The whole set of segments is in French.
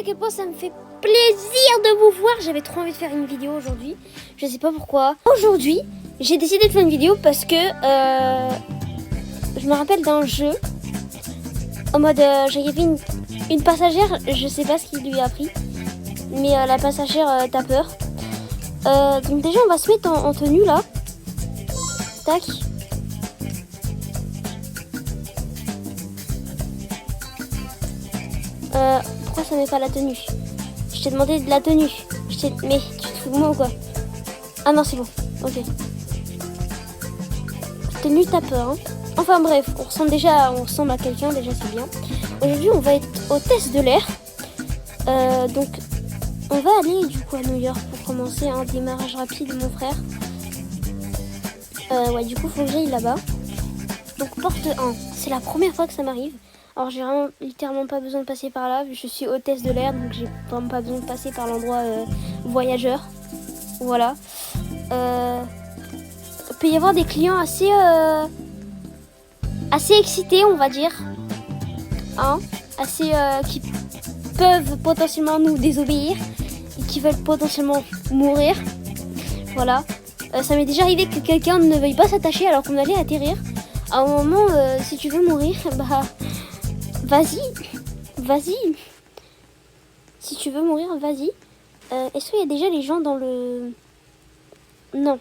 à quel point ça me fait plaisir de vous voir. J'avais trop envie de faire une vidéo aujourd'hui. Je sais pas pourquoi. Aujourd'hui, j'ai décidé de faire une vidéo parce que je me rappelle d'un jeu. En mode, j'avais une passagère, je sais pas ce qu'il lui a pris. Mais la passagère t'as peur. Donc déjà, on va se mettre en tenue là. Tac. Pourquoi ça met pas la tenue? Je t'ai demandé de la tenue. Mais tu te fous de moi ou quoi? Ah non, c'est bon. Ok. Tenue, t'as peur. Hein. Enfin bref, on ressemble à quelqu'un, déjà c'est bien. Aujourd'hui, on va être au test de l'air. Donc, on va aller du coup à New York pour commencer un démarrage rapide, mon frère. Ouais, du coup, faut que j'aille là-bas. Donc, porte 1. C'est la première fois que ça m'arrive. Alors, j'ai vraiment littéralement pas besoin de passer par là. Je suis hôtesse de l'air, donc j'ai vraiment pas besoin de passer par l'endroit voyageur. Voilà. Il peut y avoir des clients assez excités, on va dire. Hein, assez qui peuvent potentiellement nous désobéir et qui veulent potentiellement mourir. Voilà. Ça m'est déjà arrivé que quelqu'un ne veuille pas s'attacher alors qu'on allait atterrir. À un moment, si tu veux mourir, bah vas-y. Si tu veux mourir, vas-y. Est-ce qu'il y a déjà les gens dans le... Non,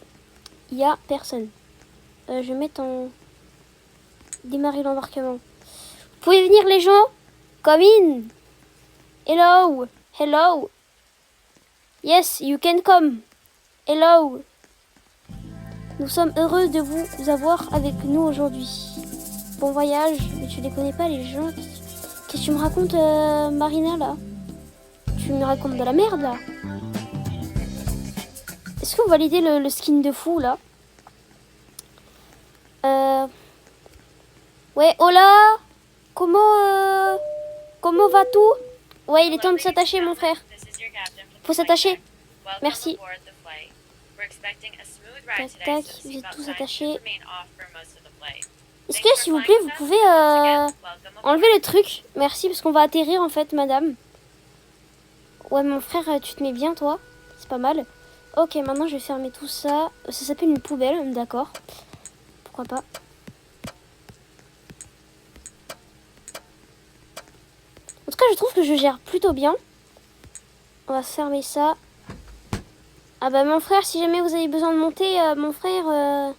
il y a personne. Je vais mettre en... Démarrer l'embarquement. Vous pouvez venir les gens? Come in. Hello. Hello. Yes, you can come. Hello. Nous sommes heureux de vous avoir avec nous aujourd'hui. Bon voyage. Mais tu les connais pas les gens. Qu'est-ce que tu me racontes, Marina, là? Tu me racontes de la merde, là. Est-ce que vous validez le skin de fou, là? Ouais, hola. Comment va tout? Ouais, il est temps de s'attacher, mon frère. Faut s'attacher. Merci. Tac, tac, vous êtes tous attachés. Est-ce que, s'il vous plaît, vous pouvez enlever le truc? Merci, parce qu'on va atterrir, en fait, madame. Ouais, mon frère, tu te mets bien, toi? C'est pas mal. Ok, maintenant, je vais fermer tout ça. Ça s'appelle une poubelle, d'accord. Pourquoi pas. En tout cas, je trouve que je gère plutôt bien. On va fermer ça. Ah bah mon frère, si jamais vous avez besoin de monter, mon frère...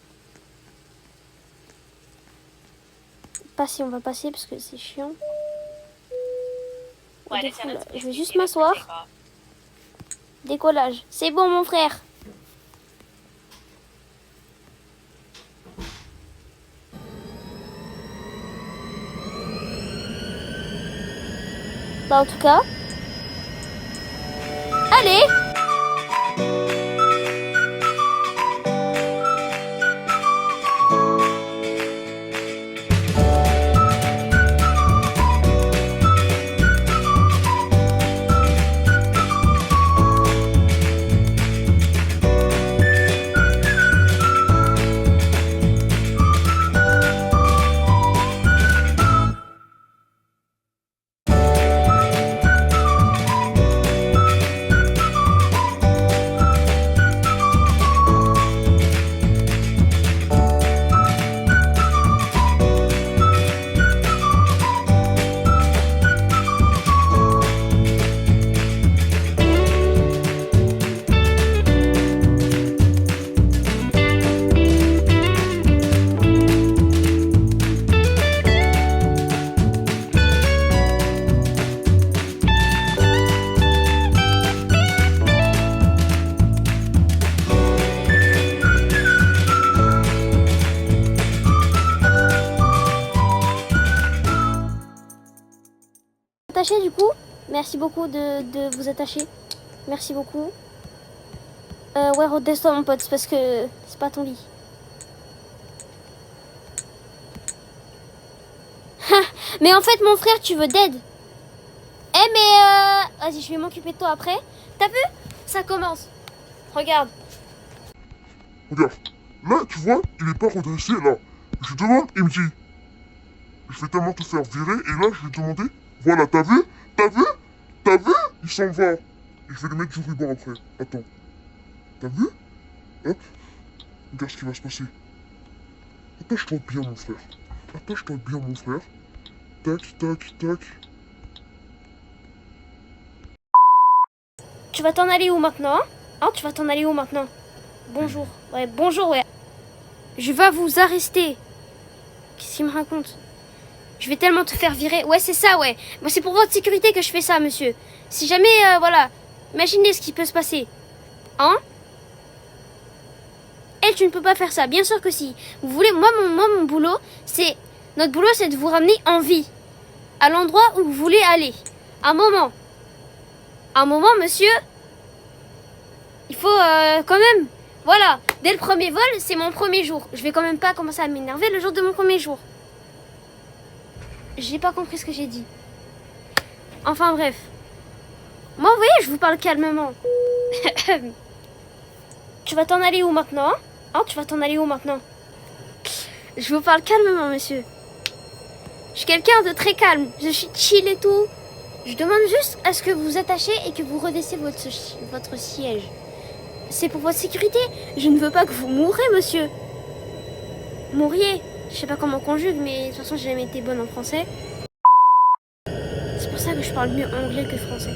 Passer, on va passer parce que c'est chiant. Je vais juste m'asseoir. Décollage. C'est bon mon frère. Bah en tout cas... Allez! Du coup, merci beaucoup de vous attacher. Merci beaucoup. Ouais, redescends mon pote, parce que c'est pas ton lit. Mais en fait, mon frère, tu veux d'aide. Eh mais vas-y, je vais m'occuper de toi après. T'as vu? Ça commence. Regarde. Regarde. Là, tu vois, il est pas redressé là. Je demande, il me dit, je vais tellement te faire virer et là, je vais demander, voilà, t'as vu? T'as vu? T'as vu? il s'en va. Et je vais lui mettre du ruban après. Attends. T'as vu? Hop. Regarde ce qui va se passer. Attache-toi bien, mon frère. Attache-toi bien, mon frère. Tac, tac, tac. Tu vas t'en aller où maintenant? Hein, tu vas t'en aller où maintenant? Bonjour. Ouais, bonjour, ouais. Je vais vous arrêter. Qu'est-ce qu'il me raconte? Je vais tellement te faire virer. Ouais, c'est ça, ouais. Moi, c'est pour votre sécurité que je fais ça, monsieur. Si jamais, voilà. Imaginez ce qui peut se passer. Hein? Elle, tu ne peux pas faire ça. Bien sûr que si. Vous voulez, moi, mon boulot, c'est... Notre boulot, c'est de vous ramener en vie. À l'endroit où vous voulez aller. Un moment. Un moment, monsieur. Il faut, quand même... Voilà. Dès le premier vol, c'est mon premier jour. Je vais quand même pas commencer à m'énerver le jour de mon premier jour. J'ai pas compris ce que j'ai dit. Enfin, bref. Moi, vous voyez, je vous parle calmement. Tu vas t'en aller où maintenant? Hein, tu vas t'en aller où maintenant? Je vous parle calmement, monsieur. Je suis quelqu'un de très calme. Je suis chill et tout. Je demande juste à ce que vous vous attachiez et que vous redressez votre siège. C'est pour votre sécurité. Je ne veux pas que vous mourrez, monsieur. Mourriez. Je sais pas comment on conjugue, mais de toute façon, j'ai jamais été bonne en français. C'est pour ça que je parle mieux anglais que français.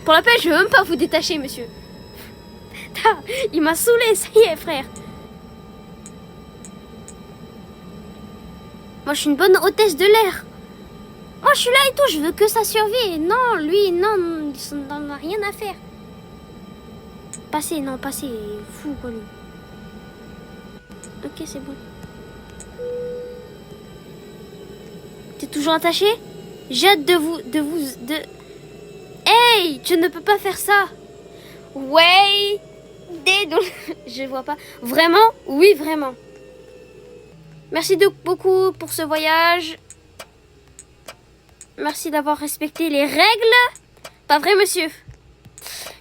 Pour la peine, je veux même pas vous détacher, monsieur. Il m'a saoulé, ça y est, frère. Moi, je suis une bonne hôtesse de l'air. Moi, je suis là et tout, je veux que ça survive. Non, lui, non, il n'en a rien à faire. Passez, non, passez, fou, quoi, lui. Ok, c'est bon. T'es toujours attaché? J'ai hâte de... Hey, tu ne peux pas faire ça. Ouais. Je vois pas. Vraiment? Oui, vraiment. Merci beaucoup pour ce voyage. Merci d'avoir respecté les règles. Pas vrai, monsieur?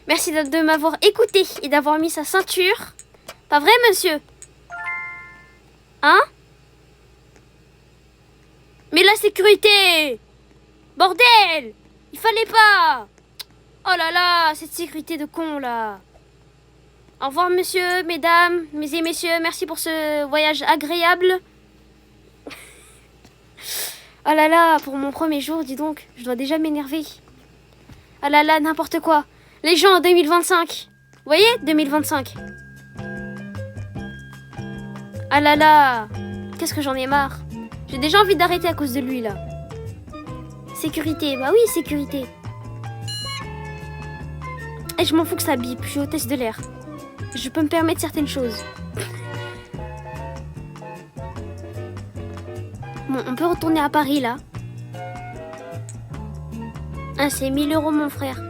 Merci de m'avoir écouté et d'avoir mis sa ceinture. Pas vrai, monsieur? Hein? Mais la sécurité! Bordel! Il fallait pas! Oh là là, cette sécurité de con, là. Au revoir, monsieur, mesdames, et messieurs. Merci pour ce voyage agréable. Oh là là, pour mon premier jour, dis donc, je dois déjà m'énerver. Oh là là, n'importe quoi. Les gens en 2025. Vous voyez, 2025. Ah là là, qu'est-ce que j'en ai marre. J'ai déjà envie d'arrêter à cause de lui, là. Sécurité, bah oui, sécurité. Et je m'en fous que ça bip, je suis hôtesse de l'air. Je peux me permettre certaines choses. Bon, on peut retourner à Paris, là. Ah, c'est 1000 €, mon frère.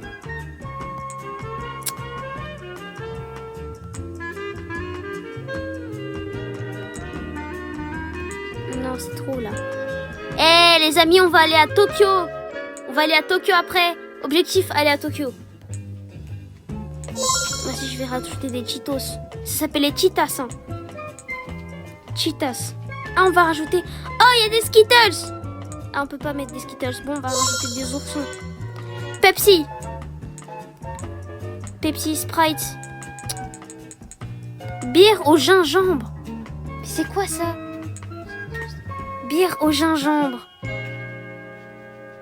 Non, c'est trop, là. Eh, les amis, on va aller à Tokyo. On va aller à Tokyo après. Objectif, aller à Tokyo. Moi aussi, je vais rajouter des Cheetos. Ça s'appelle les Cheetas, hein. Cheetas. Ah, on va rajouter... Oh, il y a des Skittles. Ah, on peut pas mettre des Skittles. Bon, on va rajouter des oursons. Pepsi. Pepsi, Sprite. Bière au gingembre. C'est quoi ça? Bière au gingembre.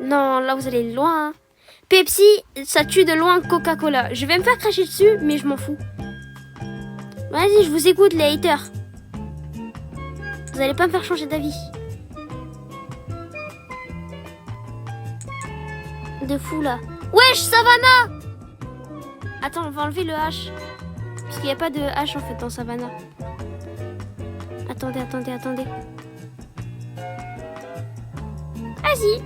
Non, là, vous allez loin, hein. Pepsi, ça tue de loin Coca-Cola. Je vais me faire cracher dessus, mais je m'en fous. Vas-y, je vous écoute, les haters. Vous allez pas me faire changer d'avis. De fou, là. Wesh, Savannah! Attends, on va enlever le H. Parce qu'il n'y a pas de H, en fait, dans Savannah. Attendez. Vas-y.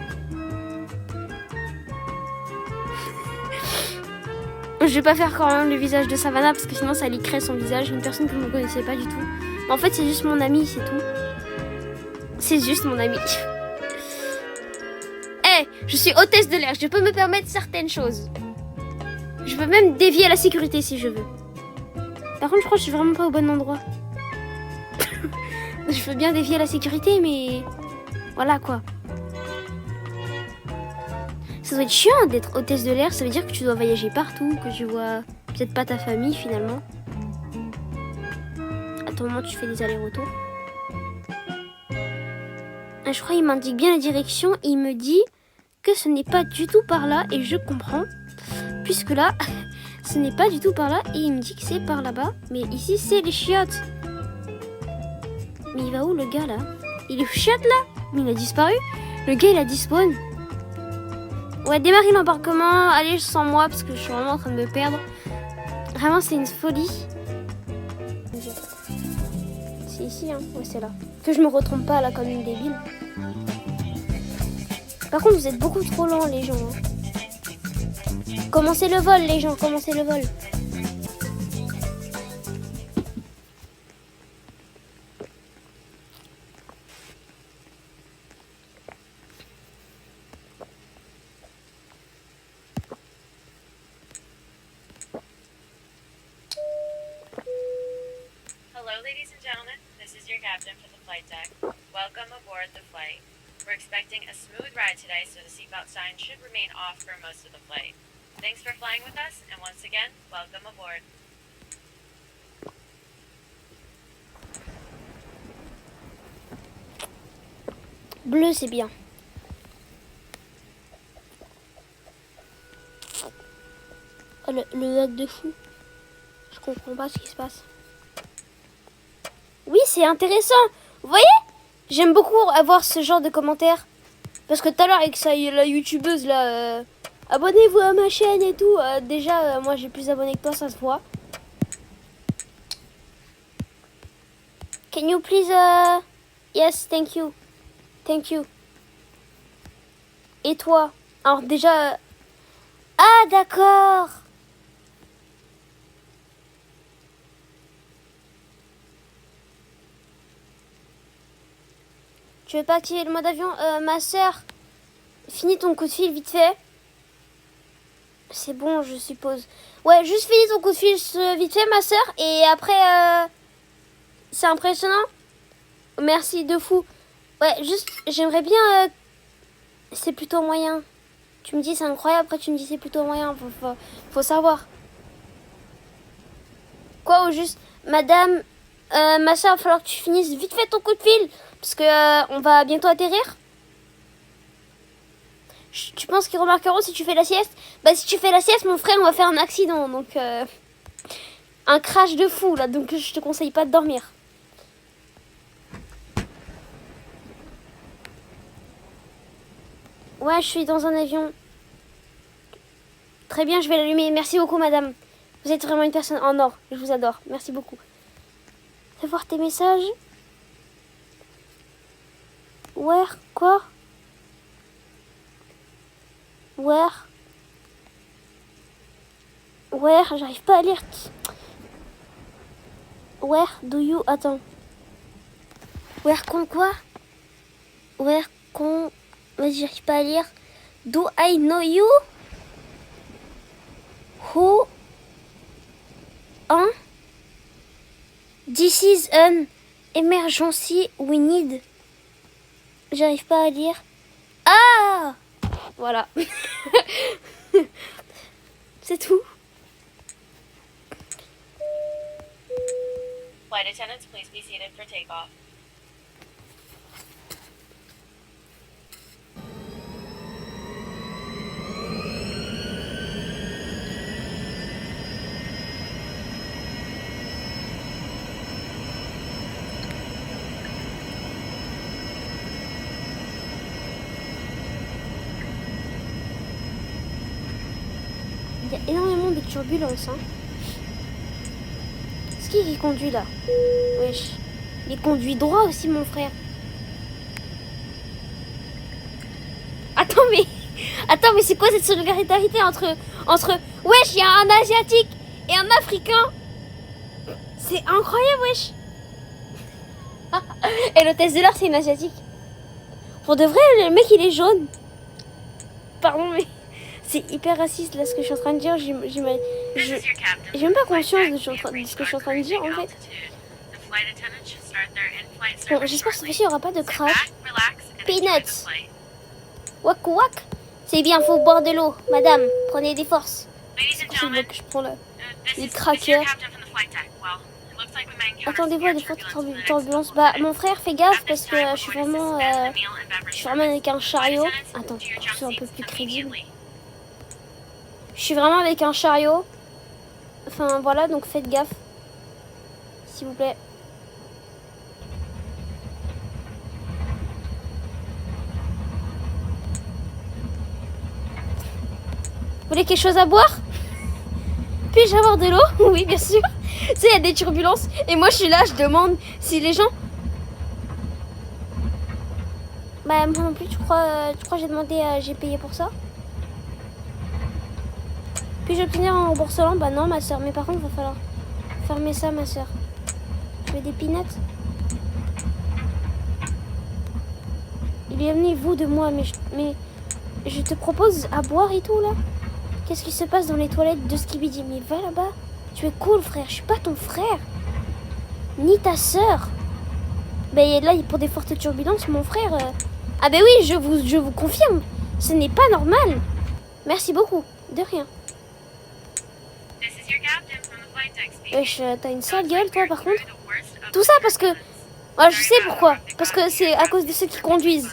Je vais pas faire quand même le visage de Savannah parce que sinon ça liquerait son visage. Une personne que vous ne connaissez pas du tout. Mais en fait, c'est juste mon ami, c'est tout. C'est juste mon ami. Eh, je suis hôtesse de l'air. Je peux me permettre certaines choses. Je peux même dévier la sécurité si je veux. Par contre, je crois que je suis vraiment pas au bon endroit. Je veux bien dévier la sécurité, mais... Voilà, quoi. Ça doit être chiant d'être hôtesse de l'air. Ça veut dire que tu dois voyager partout, que tu vois peut-être pas ta famille finalement. À tout moment, tu fais des allers-retours. Je crois qu'il m'indique bien la direction et il me dit que ce n'est pas du tout par là et je comprends. Puisque là, ce n'est pas du tout par là et il me dit que c'est par là-bas. Mais ici, c'est les chiottes. Mais il va où le gars là? Il est aux chiottes là? Mais il a disparu. Le gars il a disparu. Ouais, démarrer l'embarquement. Allez, sans moi parce que je suis vraiment en train de me perdre. Vraiment, c'est une folie. C'est ici, hein? Ouais, c'est là. Que je me retrompe pas là comme une débile. Par contre, vous êtes beaucoup trop lents, les gens. Hein. Commencez le vol, les gens. Commencez le vol. Hello, ladies and gentlemen. This is your captain for the flight deck. Welcome aboard the flight. We're expecting a smooth ride today, so the seatbelt sign should remain off for most of the flight. Thanks for flying with us, and once again, welcome aboard. Bleu, c'est bien. Oh, le hack de fou. Je comprends pas ce qui se passe. Oui, c'est intéressant. Vous voyez? J'aime beaucoup avoir ce genre de commentaires. Parce que tout à l'heure, avec la youtubeuse, là, abonnez-vous à ma chaîne et tout. Déjà, moi, j'ai plus d'abonnés que toi, ça se voit. Can you please... Yes, thank you. Thank you. Et toi? Alors déjà... Ah, d'accord. Tu veux pas activer le mode avion? Ma soeur, finis ton coup de fil vite fait. C'est bon, je suppose. Ouais, juste finis ton coup de fil vite fait, ma soeur. Et après, c'est impressionnant. Merci de fou. Ouais, juste, j'aimerais bien... c'est plutôt moyen. Tu me dis c'est incroyable, après tu me dis c'est plutôt moyen. Faut savoir. Quoi, ou juste... Madame, ma soeur, il va falloir que tu finisses vite fait ton coup de fil. Parce que on va bientôt atterrir. Tu penses qu'ils remarqueront si tu fais la sieste? Bah si tu fais la sieste, mon frère, on va faire un accident. Donc un crash de fou là. Donc je te conseille pas de dormir. Ouais, je suis dans un avion. Très bien, je vais l'allumer. Merci beaucoup, madame. Vous êtes vraiment une personne en or. Je vous adore. Merci beaucoup. Fais voir tes messages. Where? Quoi? Where? Where? J'arrive pas à lire. Where do you... Attends. Where con quoi? Where con... Vas-y, j'arrive pas à lire. Do I know you? Who? Hein? This is an emergency we need. J'arrive pas à lire. Ah! Voilà. C'est tout. Flight attendants, please be seated for takeoff. Il y a énormément de turbulences. Hein. C'est qui conduit là? Wesh. Il conduit droit aussi, mon frère. Attends, mais c'est quoi cette solidarité entre... Wesh, il y a un Asiatique et un Africain. C'est incroyable, wesh. Et l'hôtesse de l'air, c'est une Asiatique. Pour de vrai, le mec, il est jaune. Pardon, mais... C'est hyper raciste là ce que je suis en train de dire. J'ai même pas conscience de ce que je suis en train de dire en fait. Bon, j'espère que cette fois-ci il n'y aura pas de crash. Peanuts. Wak wak. C'est bien, faut boire de l'eau. Madame, prenez des forces. Ladies and C'est gentlemen, que je prends le... this les is your crackers. captain from the flight deck. Well, it looks like we may encounter Attendez-vous à des severe fortes turbulence in the next turbulences. couple Bah, of mon minutes. frère, fais gaffe At parce this que time, je suis we're going to vraiment... suspend the meal and beverage je suis vraiment avec un service. chariot. Flight attendants, Attends, to your je jump suis un peu seats plus crédible. immediately. Je suis vraiment avec un chariot. Enfin, voilà, donc faites gaffe. S'il vous plaît. Vous voulez quelque chose à boire? Puis-je avoir de l'eau? Oui, bien sûr. Tu sais, il y a des turbulences. Et moi, je suis là, je demande si les gens... Bah, moi non plus, tu crois que j'ai demandé, j'ai payé pour ça? Puis-je obtenir un remboursement? Bah non, ma soeur. Mais par contre, il va falloir fermer ça, ma soeur. Je veux des peanuts. Éloignez-vous de moi, mais je te propose à boire et tout, là. Qu'est-ce qui se passe dans les toilettes de Skibidi? Mais va là-bas. Tu es cool, frère. Je suis pas ton frère. Ni ta sœur. Ben là, pour des fortes turbulences, mon frère... Ah ben oui, je vous confirme. Ce n'est pas normal. Merci beaucoup. De rien. This is your captain from the flight deck speaking. Wesh, t'as une sale gueule, toi, par contre. Through the worst of Tout ça parce que... turbulence. Ouais, je sais pourquoi. Parce que c'est à cause de ceux qui conduisent.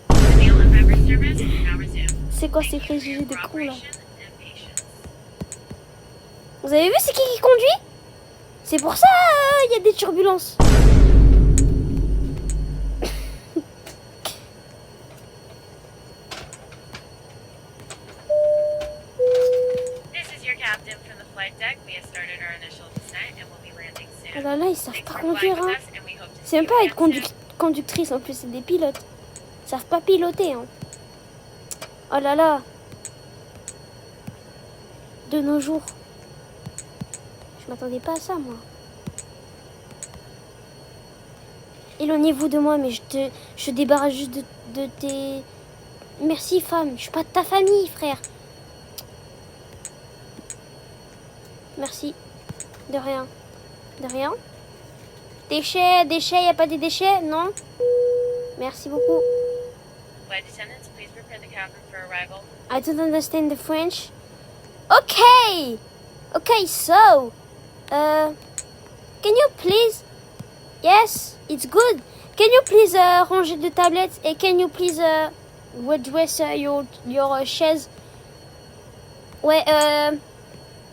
The meal and beverage service will now resume. C'est quoi ces Thank you for préjugés your de con, là? cooperation and patience. Vous avez vu c'est qui conduit? C'est pour ça, il y a des turbulences. This is your captain from the flight deck. We have started our initial descent and will be landing Oh soon. là là, ils savent Thanks pas for flying conduire, with hein. us and we hope to see C'est même you pas again être soon. conductrice en plus, c'est des pilotes. Ils savent pas piloter, hein. Oh là là. De nos jours. Je m'attendais pas à ça, moi. Éloignez-vous de moi, mais je débarrasse juste de tes... Merci, femme. Je suis pas de ta famille, frère. Merci. De rien. De rien. Déchets, y a pas des déchets, non? Merci beaucoup. Flight attendants, please prepare the cabin for arrival. I don't understand the French. Okay. Okay, so, can you please? Yes, it's good. Can you please ranger the tablets and can you please redress your chaise? Ouais,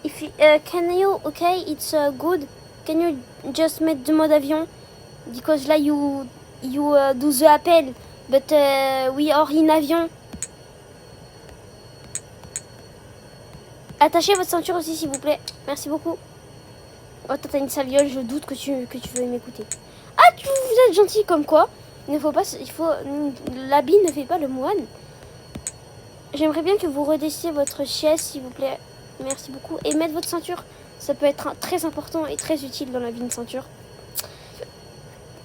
if you, can you? Okay, it's good. Can you just make the mode avion? Because là you do the appel, but we are in avion. Attachez votre ceinture aussi, s'il vous plaît. Merci beaucoup. Oh, t'as une sale gueule, je doute que tu veux m'écouter. Ah, vous êtes gentil comme quoi. Il ne faut pas... L'habit ne fait pas le moine. J'aimerais bien que vous redessiez votre chaise, s'il vous plaît. Merci beaucoup. Et mettre votre ceinture. Ça peut être très important et très utile dans la vie, une ceinture.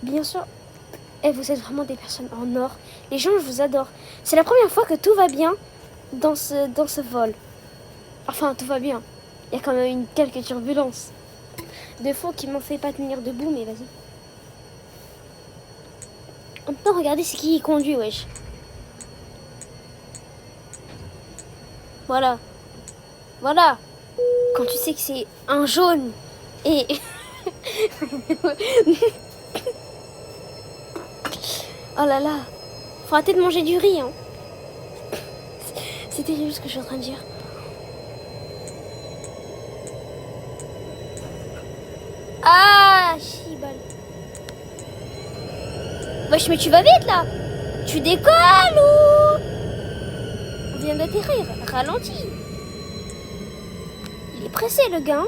Bien sûr. Et vous êtes vraiment des personnes en or. Les gens, je vous adore. C'est la première fois que tout va bien dans ce vol. Enfin, tout va bien. Il y a quand même quelques turbulences. De fond qui m'ont fait pas tenir debout, mais vas-y. Maintenant, regardez c'est qui conduit, wesh. Voilà. Voilà. Quand tu sais que c'est un jaune et... Oh là là. Faut arrêter de manger du riz, hein. C'est terrible ce que je suis en train de dire. Ah, chibal. Wesh, mais tu vas vite là. Tu décolles ou... On vient d'atterrir. Ralentis. Il est pressé, le gars.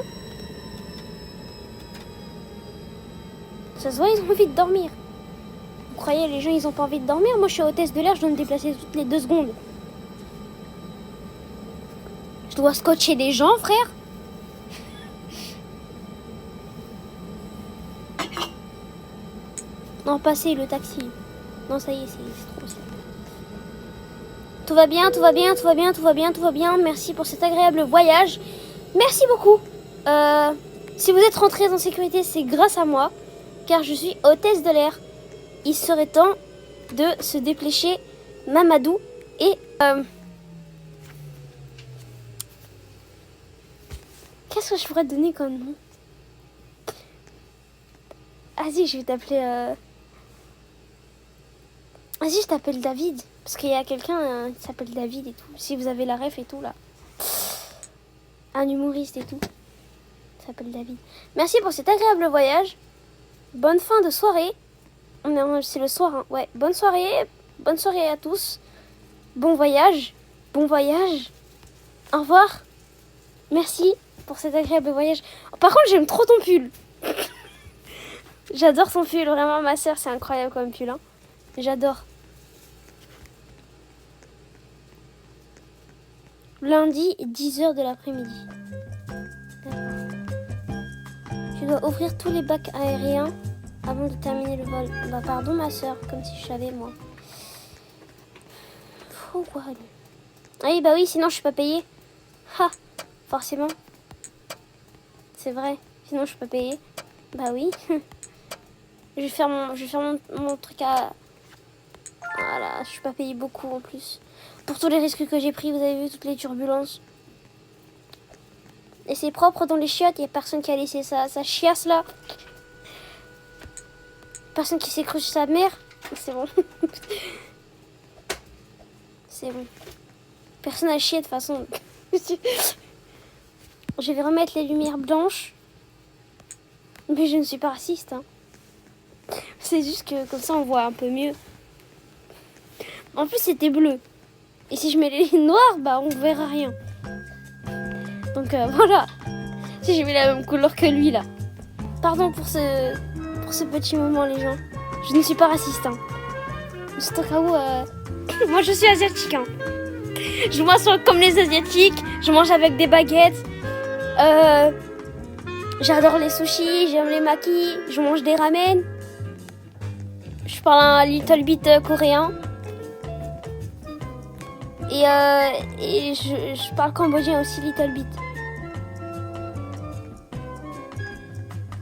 Ça se voit, ils ont envie de dormir. Vous croyez, les gens, ils ont pas envie de dormir? Moi, je suis hôtesse de l'air, je dois me déplacer toutes les 2 secondes. Je dois scotcher des gens, frère. Non, passez le taxi. Non, ça y est, c'est trop simple. Tout va bien, tout va bien, tout va bien, tout va bien, tout va bien. Merci pour cet agréable voyage. Merci beaucoup. Si vous êtes rentrés en sécurité, c'est grâce à moi. Car je suis hôtesse de l'air. Il serait temps de se dépêcher, Mamadou. Et Qu'est-ce que je pourrais te donner comme nom? Vas-y, je vais t'appeler... Vas-y, je t'appelle David. Parce qu'il y a quelqu'un qui s'appelle David et tout. Si vous avez la ref et tout, là. Un humoriste et tout. Il s'appelle David. Merci pour cet agréable voyage. Bonne fin de soirée. C'est le soir, hein. Ouais, bonne soirée. Bonne soirée à tous. Bon voyage. Bon voyage. Au revoir. Merci pour cet agréable voyage. Par contre, j'aime trop ton pull. J'adore ton pull. Vraiment, ma soeur, c'est incroyable comme pull. Hein. J'adore. Lundi, 10h de l'après-midi. Tu dois ouvrir tous les bacs aériens avant de terminer le vol. Bah pardon ma soeur, comme si je savais moi. Pourquoi lui? Ah oui, bah oui, sinon je suis pas payée. Ha, forcément. C'est vrai, sinon je suis pas payée. Bah oui. je vais faire mon truc à... Voilà, je suis pas payée beaucoup en plus. Pour tous les risques que j'ai pris, vous avez vu toutes les turbulences. Et c'est propre dans les chiottes, il n'y a personne qui a laissé sa chiasse là. Personne qui s'est cru chez sa mère. C'est bon. C'est bon. Personne n'a chié de toute façon. Je vais remettre les lumières blanches. Mais je ne suis pas raciste. Hein. C'est juste que comme ça on voit un peu mieux. En plus c'était bleu. Et si je mets les lignes noires, bah on verra rien. Donc voilà. Si je mets la même couleur que lui là. Pardon pour ce petit moment les gens. Je ne suis pas raciste. Hein. C'est au cas où... Moi je suis asiatique. Hein. Je m'assois comme les asiatiques. Je mange avec des baguettes. J'adore les sushis. J'aime les makis. Je mange des ramen. Je parle un little bit coréen. Et je parle cambodgien aussi, little bit.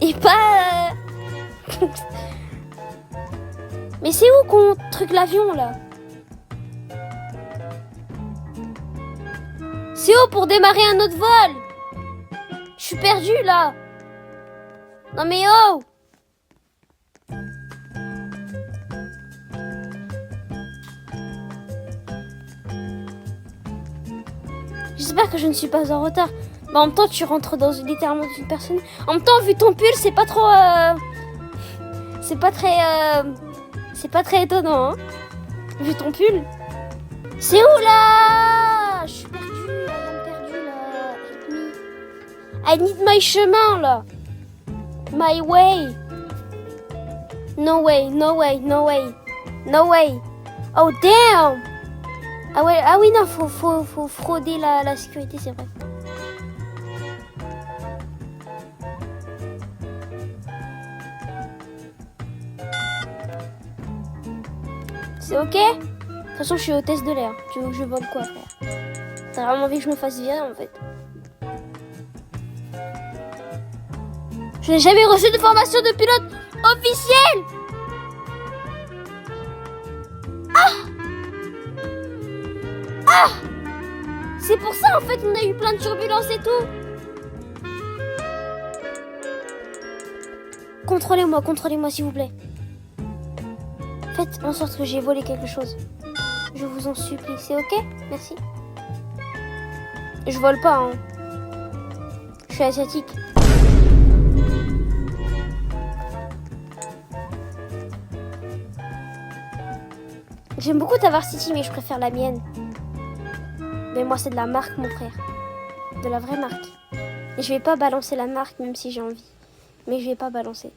Et pas... Mais c'est où qu'on truc l'avion, là? C'est où pour démarrer un autre vol? Je suis perdue, là. Non mais oh! J'espère que je ne suis pas en retard. Mais en même temps, tu rentres littéralement dans une personne. En même temps, vu ton pull, c'est pas trop... C'est pas très étonnant, hein. Vu ton pull. C'est où, là? Je suis perdue, là. I need my chemin, là. My way. No way, no way, no way. No way. Oh, damn. Ah ouais, ah oui, non, faut frauder la sécurité, c'est vrai. C'est ok? De toute façon, je suis hôtesse de l'air. Tu veux que je vole quoi, frère? T'as vraiment envie que je me fasse virer, en fait? Je n'ai jamais reçu de formation de pilote officielle! Ah! C'est pour ça, en fait, on a eu plein de turbulences et tout. Contrôlez-moi, s'il vous plaît. Faites en sorte que j'ai volé quelque chose. Je vous en supplie, c'est ok? Merci. Je vole pas, hein. Je suis asiatique. J'aime beaucoup ta Varsity, mais je préfère la mienne. Mais moi, c'est de la marque, mon frère. De la vraie marque. Et je vais pas balancer la marque, même si j'ai envie. Mais je vais pas balancer.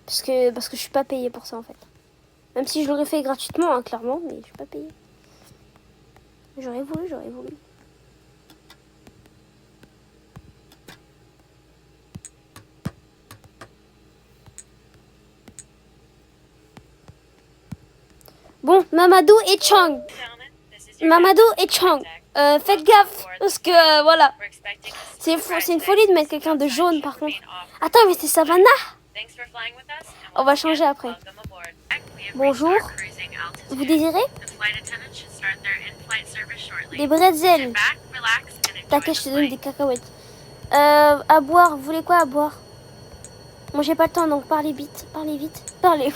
Parce que je suis pas payée pour ça, en fait. Même si je l'aurais fait gratuitement, hein, clairement, mais je suis pas payée. J'aurais voulu. Bon, Mamadou et Chang. Mamadou et Chang. Faites gaffe, parce que voilà. C'est une folie de mettre quelqu'un de jaune, par contre. Attends, mais c'est Savannah. On va changer après. Bonjour. Vous désirez des bretzels? T'inquiète, je te donne des cacahuètes. À boire, vous voulez quoi à boire? Moi j'ai pas le temps, donc parlez vite, parlez.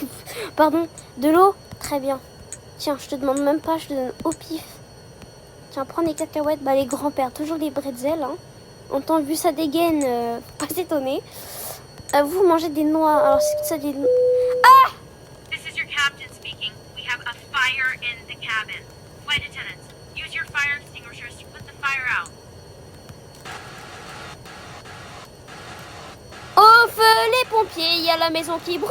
Pardon, de l'eau? Très bien. Tiens, je te demande même pas, je te donne au pif. Tiens, prends des cacahuètes, bah les grands-pères, toujours des bretzels, hein. En temps, vu ça dégaine, faut pas s'étonner. Vous mangez des noix, alors c'est ça des noix. Ah! This is your captain speaking. We have a fire in the cabin. Flight attendants, use your fire extinguishers to put the fire out. Au feu les pompiers, il y a la maison qui brûle.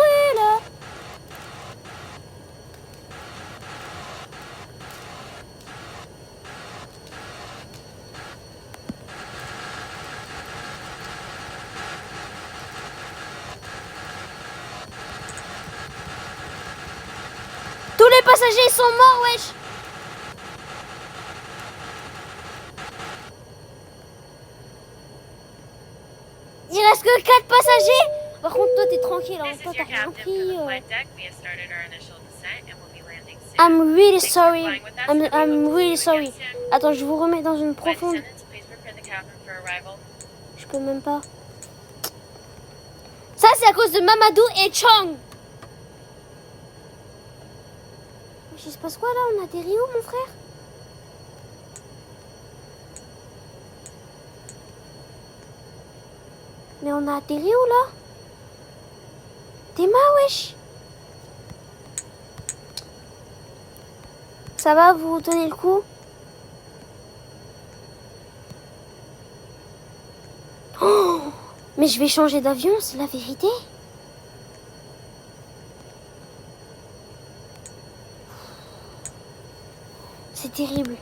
Tous les passagers sont morts, wesh. Il reste que 4 passagers. Par contre, toi, t'es tranquille, hein. This Toi, is t'as your rien captain for pris. the flight deck. We have started our initial descent and will be landing soon. I'm really Thanks for sorry. flying with us. I'm We hope to see really you sorry. again soon. Attends, je vous remets dans une Flight profonde. attendants, please prepare the cabin for arrival. Je peux même pas. Ça, c'est à cause de Mamadou et Chang. Il se passe quoi là? On atterrit où, mon frère? Mais on a atterri où là? T'es ma wesh? Ça va, vous tenez le coup? Oh, mais je vais changer d'avion, c'est la vérité. C'est terrible.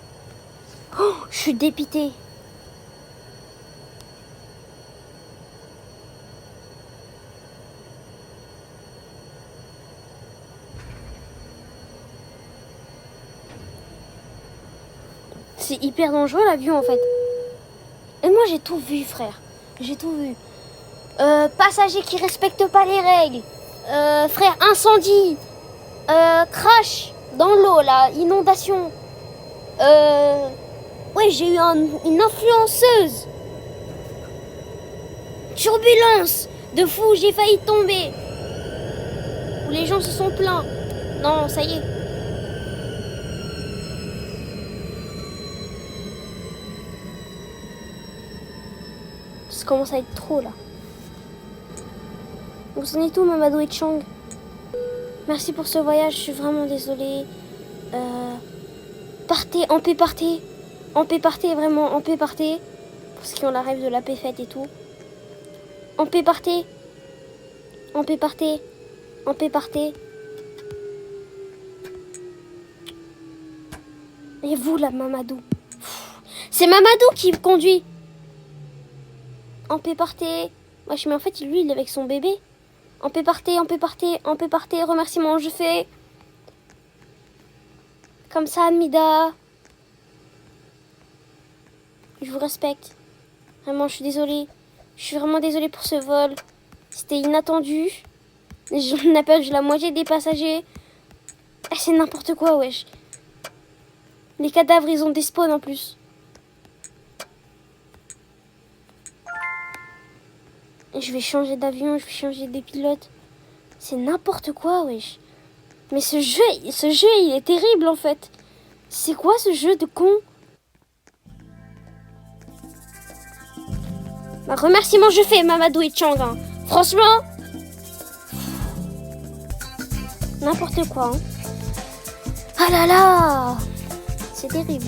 Oh, je suis dépitée. C'est hyper dangereux l'avion en fait. Et moi j'ai tout vu, frère. J'ai tout vu. Passagers qui respectent pas les règles. Frère, incendie. Crash dans l'eau là, inondation. Ouais, j'ai eu une influenceuse. Turbulence de fou, j'ai failli tomber. Où les gens se sont plaints. Non, ça y est. Ça commence à être trop là. Vous en êtes où, Mamadou et Chang? Merci pour ce voyage, je suis vraiment désolée. Partez, en paix, partez. En paix, partez, vraiment, en paix, partez. Pour ceux qui ont la rêve de la paix faite et tout. En paix, partez. En paix, partez. En paix, partez. Et vous, là, Mamadou? C'est Mamadou qui conduit. En paix, partez. Wesh, mais en fait, lui, il est avec son bébé. En paix, partez, en paix, partez, en paix, partez. Remerciements, je fais. Comme ça, Mida. Je vous respecte. Vraiment, je suis désolée. Je suis vraiment désolée pour ce vol. C'était inattendu. On a perdu la moitié des passagers. C'est n'importe quoi, wesh. Les cadavres, ils ont des spawns en plus. Je vais changer d'avion, je vais changer des pilotes. C'est n'importe quoi, wesh. Mais ce jeu, il est terrible, en fait. C'est quoi ce jeu de con? Bah, remerciements, je fais, Mamadou et Chang. Hein. Franchement, n'importe quoi. Hein. Ah là là, c'est terrible.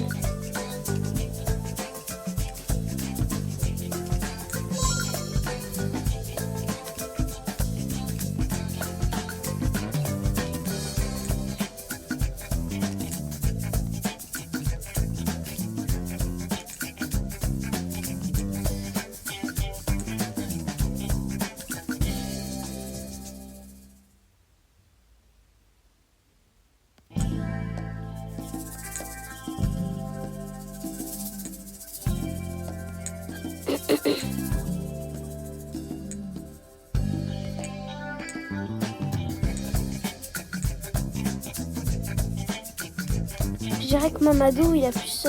Je dirais que Mamadou, il a plus...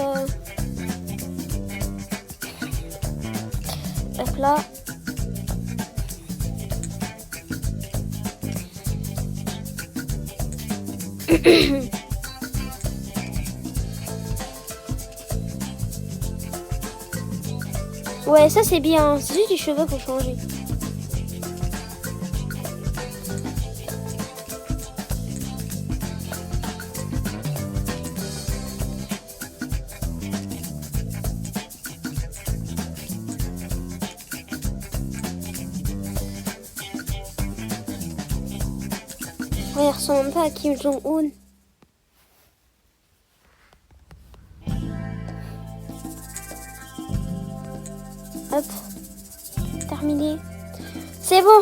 Hop là. Ouais, ça c'est bien. C'est juste les cheveux qu'il faut changer. Ouais, il ressemble pas à Kim Jong-un. Hop. Terminé. C'est bon.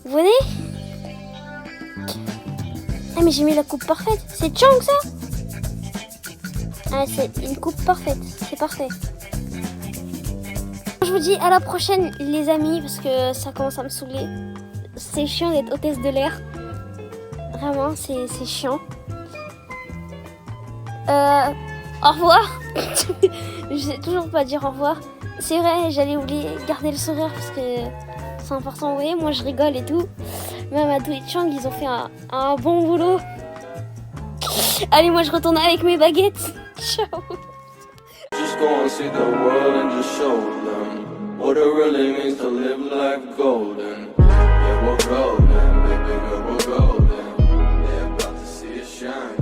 Vous voyez? Ah mais j'ai mis la coupe parfaite. C'est Chang ça? Ah c'est une coupe parfaite. C'est parfait. Je vous dis à la prochaine les amis parce que ça commence à me saouler. C'est chiant d'être hôtesse de l'air. Vraiment c'est chiant. Au revoir. Je sais toujours pas dire au revoir. C'est vrai, j'allais oublier garder le sourire parce que c'est important. Vous voyez, moi je rigole et tout. Même Ado et Chang, ils ont fait un bon boulot. Allez, moi je retourne avec mes baguettes. Ciao. Just go and see the world and just show them what it really means to live life golden. Yeah, we're golden, baby girl, we're golden. They're about to see it shine.